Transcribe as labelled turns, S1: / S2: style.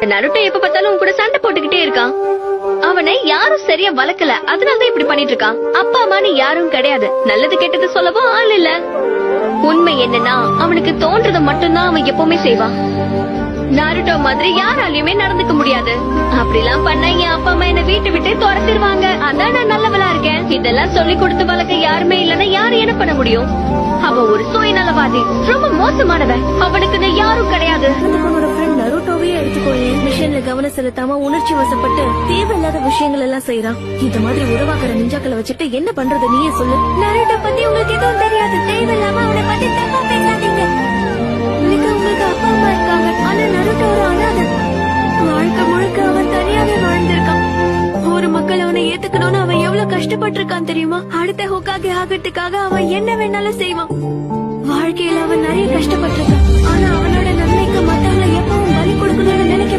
S1: Naruto எப்ப பார்த்தாலும் உன் கூட சண்டை போட்டுக்கிட்டே இருக்கான். அவனை யாரும் சரியா வளர்க்கல, அதனாலதான் இப்படி பண்ணிட்டு இருக்கான். அப்பா அம்மான்னு யாரும் கிடையாது, நல்லது கெட்டது சொல்லவும் ஆள் இல்ல. உண்மை என்னன்னா அவனுக்கு தோன்றதை மட்டும்தான் அவன் எப்பவுமே செய்வான். நாருட்டோ மாதிரி யாராலையுமே நடந்துக்க முடியாது. அப்படிலாம் பண்ண என் அப்பா அம்மா என்ன வீட்டை விட்டு துரத்திடுவாங்க. அதான் நான் நல்லவளா இருக்கேன். இதெல்லாம் சொல்லி கொடுத்து வளர்க்க யாருமே இல்லன்னா யாரு என்ன பண்ண முடியும்? அவன் ஒரு சுயநலவாதி, ரொம்ப மோசமானவன். அவனுக்கு யாரும் கிடையாது.
S2: நருட்டோவே எடுத்துக்கோயே, மிஷன்ல கவனம் செலுத்தாம உணர்ச்சி வசப்பட்டு தேவையில்லாத விஷயங்கள் எல்லாம் செய்யறான். இந்த மாதிரி உருவாக்குற நிஞ்சாக்களை வச்சுட்டு என்ன பண்றது நீயே சொல்லு. நருட்டோ பத்தி உங்களுக்கு எதுவும் தெரியாது, தேவையில்லாம அவனை பத்தி தப்பா பேசாதீங்க. உங்களுக்கு அப்பா அம்மா இருக்காங்க, ஆனா நருட்டோ ஒரு அனாதை. வாழ்க்கை முழுக்க அவன் தனியாவே வாழ்ந்திருக்கான். ஒரு மக்கள் அவனை ஏத்துக்கணும்னு அவன் எவ்வளவு கஷ்டப்பட்டு இருக்கான் தெரியுமா? அடுத்த ஹோக்காகே ஆகிறதுக்காக அவன் என்ன வேணாலும் செய்வான். வாழ்க்கையில அவன் நிறைய கஷ்டப்பட்டிருக்கான், ஆனா அவனோட நன்மைக்கு மத்தவங்களை எப்பவும் பலி கொடுக்கணும்னு நினைக்க